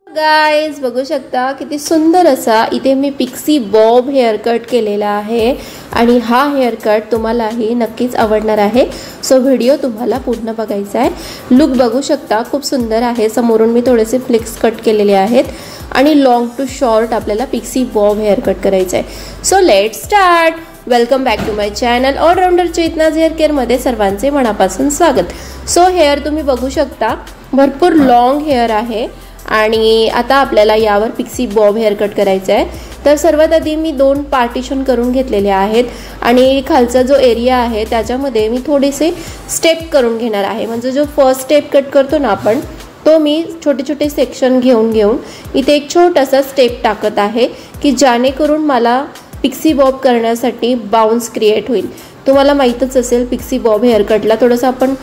Guys बघू शकता किती सुंदर असा इथे मी पिक्सी बॉब हेअर कट केलेला आहे आणि हा हेअर कट तुम्हालाही नक्कीच आवडणार आहे। सो व्हिडिओ तुम्हाला पूर्ण बघायचा आहे। लुक बघू शकता खूप सुंदर आहे। समोरून मी थोडेसे फ्लिक्स कट केलेले आहेत आणि लॉंग टू शॉर्ट आपल्याला पिक्सी बॉब हेअर कट करायचा आहे। So let's start. Welcome back to my channel allrounder Chetna's hair care मध्ये सर्वांचे मनापासून स्वागत। सो हेअर तुम्ही बघू शकता भरपूर लॉंग हेअर आहे आणि आता आपल्याला यावर पिक्सी बॉब हेअर कट करायचा आहे। तर सर्वात आधी मी दोन पार्टिशन करून घेतलेले आहेत आणि खालचा जो एरिया आहे त्याच्यामध्ये मी थोडेसे स्टेप करून घेणार आहे। म्हणजे जो फर्स्ट स्टेप कट करतो ना आपण तो मी छोटे छोटे सेक्शन घेऊन इथे एक छोटासा स्टेप टाकत आहे की जेणेकरून मला पिक्सी बॉब करण्यासाठी बाउंस क्रिएट होईल। तुम्हाला माहीतच असेल पिक्सी बॉब हेअर कटला थोडंसं आपण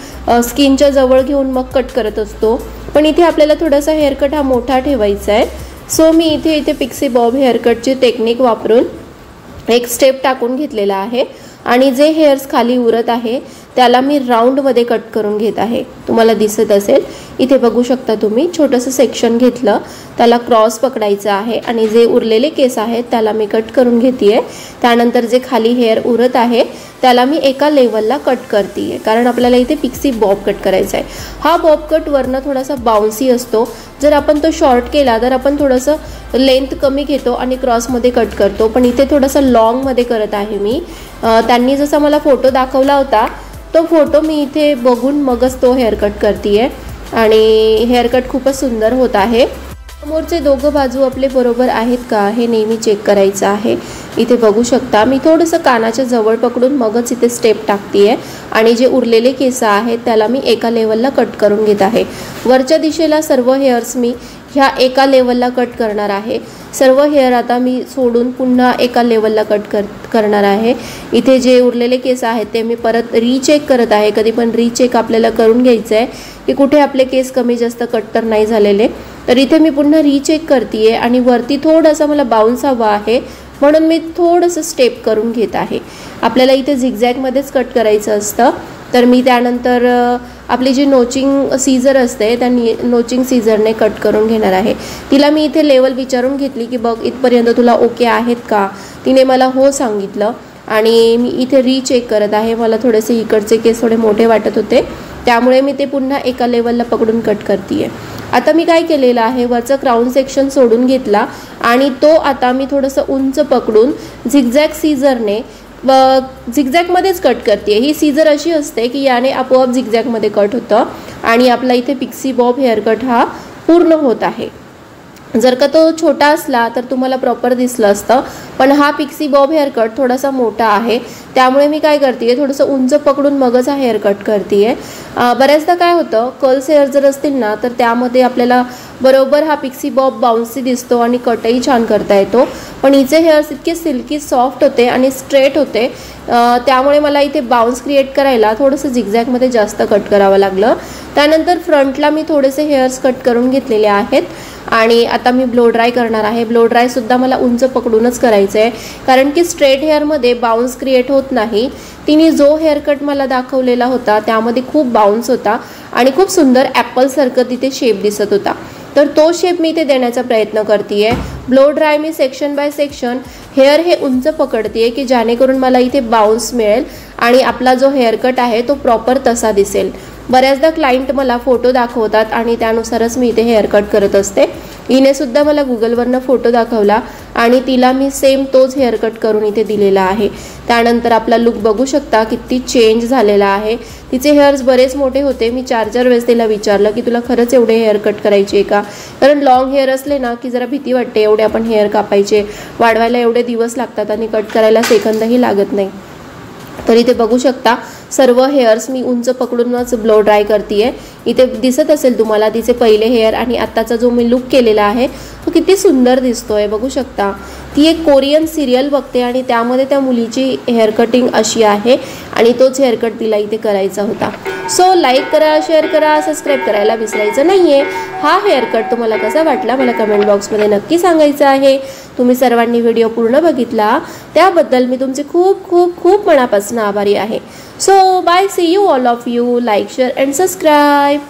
स्किनच्या जवळ घेऊन मग कट करत असतो, पण इथे आपल्याला थोडासा हेअर कट हा मोठा ठेवायचा आहे। सो मी इथे पिक्सी बॉब हेअर कटची टेक्निक वापरून एक स्टेप टाकून घेतलेला आहे आणि जे हेअर्स खाली उरत आहे त्याला मी राउंड मध्ये कट करून घेत आहे। तुम्हाला दिसत असेल इथे बघू शकता तुम्ही छोटंसं सेक्शन घेतलं, त्याला क्रॉस पकडायचं आहे आणि जे उरलेले केस आहेत त्याला मी कट करून घेतेय। त्यानंतर जे खाली हेअर उरत आहे त्याला मी एका लेवलला कट करतेय, कारण आपल्याला इथे पिक्सी बॉब कट करायचा आहे। हा बॉब कट वरनं थोडासा बाउन्सी असतो। जर आपण तो शॉर्ट केला तर आपण थोडंसं लेंथ कमी घेतो आणि क्रॉसमध्ये कट करतो, पण इथे थोडंसं लॉंगमध्ये करत आहे मी। त्यांनी जसा मला फोटो दाखवला होता तो फोटो मी इथे बघून मगच तो हेअर कट करतेय आणि हेअर कट खूपच सुंदर होत आहे। समोरचे दोघं बाजू आपले बरोबर आहेत का हे नेहमी चेक करायचं आहे। इथे बघू शकता मी थोडंसं कानाच्या जवळ पकडून मगच इथे स्टेप टाकतेय आणि जे उरलेले केस आहेत त्याला मी एका लेवलला कट करून घेत आहे। वरच्या दिशेला सर्व हेअर्स मी ह्या एका लेवलला कट करणार आहे। सर्व हेअर आता मी सोडून पुन्हा एका लेवलला कट करणार आहे। इथे जे उरलेले केस आहेत ते मी परत रीचेक करत आहे। कधी पण रीचेक आपल्याला करून घ्यायचं आहे की कुठे आपले केस कमी जास्त कट तर नाही झालेले। तर इथे मी पुन्हा रीचेक करतेय आणि वरती थोडासा मला बाउन्स हवा आहे म्हणून मी थोडंसं स्टेप करून घेत आहे। आपल्याला इथे झिगझॅगमध्येच कट करायचं असतं, तर मी त्यानंतर आपली जी नोचिंग सीझर असते त्या नोचिंग सीझरने कट करून घेणार आहे। तिला मी इथे लेवल विचारून घेतली की बघ इथपर्यंत तुला ओके आहेत का, तिने मला हो सांगितलं आणि मी इथे रीचेक करत आहे। मला थोडेसे इकडचे केस थोडे मोठे वाटत होते त्यामुळे मी ते पुन्हा एका लेवलला पकडून कट करतेय। आता मी काय केलेलं आहे वरचा क्राउन सेक्शन सोडून घेतला आणि तो आता मी थोडंसं उंच पकडून झिगझॅग सीझरने झिगझॅगमध्येच कट करते। ही सीझर अशी असते की याने आपोआप झिगझॅगमध्ये कट होतं आणि आपला इथे पिक्सी बॉब हेअर कट हा पूर्ण होत आहे। जर का तो छोटा असला तर तुम्हाला प्रॉपर दिसलं असतं, पण हा पिक्सी बॉब हेअर कट थोडासा मोठा आहे त्यामुळे मी काय करते थोडंसं उंच पकडून मगच हा हेअर कट करते। बऱ्याचदा काय होतं कर्ल्स हेअर जर असतील ना तर त्यामध्ये आपल्याला बरोबर हा पिक्सी बॉब बाउन्सी दिसतो आणि कटही छान करता येतो, पण हिचे हेअर्स इतके सिल्की सॉफ्ट होते आणि स्ट्रेट होते त्यामुळे मला इथे बाउन्स क्रिएट करायला थोडंसं झिगझॅगमध्ये जास्त कट करावं लागलं। त्यानंतर फ्रंटला मी थोडेसे हेअर्स कट करून घेतलेले आहेत आणि आता मी ब्लो ड्राय करणार आहे। ब्लो ड्राय सुद्धा मला उंच पकडूनच करायचं आहे कारण की स्ट्रेट हेअरमध्ये बाउन्स क्रिएट होत नाही। तिने जो हेअर कट मला दाखवलेला होता त्यामध्ये खूप बाउन्स होता आणि खूप सुंदर ॲपलसारखं तिथे शेप दिसत होता, तर तो शेप मी इथे देण्याचा प्रयत्न करतेय। Blow dry me section by section hair हे उंच पकडतेय की जेणेकरून मला इथे बाउन्स मिळेल आणि आपला जो हेअर कट आहे तो प्रॉपर तसा दिसेल। बऱ्याचदा क्लायंट मला फोटो दाखवतात आणि त्यानुसारच मी इथे हेअर कट करत असते। हिने सुद्धा मला गुगलवरनं फोटो दाखवला आणि तिला मी सेम तोच हेअर कट करून इथे दिलेला आहे। त्यानंतर आपला लुक बघू शकता किती चेंज झालेला आहे। तिचे हेअर्स बरेच मोठे होते। मी 4 वेळेस तिला विचारलं की तुला खरंच एवढे हेअर कट करायचे का, कारण लॉंग हेअर असले ना की जरा भीती वाटते एवढे आपण हेअर कापायचे, वाढवायला एवढे दिवस लागतात आणि कट करायला सेकंदही लागत नाही। तर इथे बघू शकता सर्व हेअर्स मी उंच पकडूनच ब्लो ड्राय करतेय। इथे दिसत असेल तुम्हाला तिचे पहिले हेअर आणि आत्ताचा जो मी लुक केलेला आहे तो किती सुंदर दिसतोय। बघू शकता ती एक कोरियन सिरियल बघते आणि त्यामध्ये त्या मुलीची हेअर कटिंग अशी आहे आणि तोच हेअर कट तिला इथे करायचा होता। सो लाईक करा, शेअर करा, सबस्क्राईब करायला विसरायचं नाहीये। हा हेअर कट तुम्हाला कसा वाटला मला कमेंट बॉक्समध्ये नक्की सांगायचं आहे। तुम्ही सर्वांनी व्हिडिओ पूर्ण बघितला त्याबद्दल मी तुमचे खूप खूप खूप मनापासून आभारी आहे। So bye, see you all of you, like share and subscribe.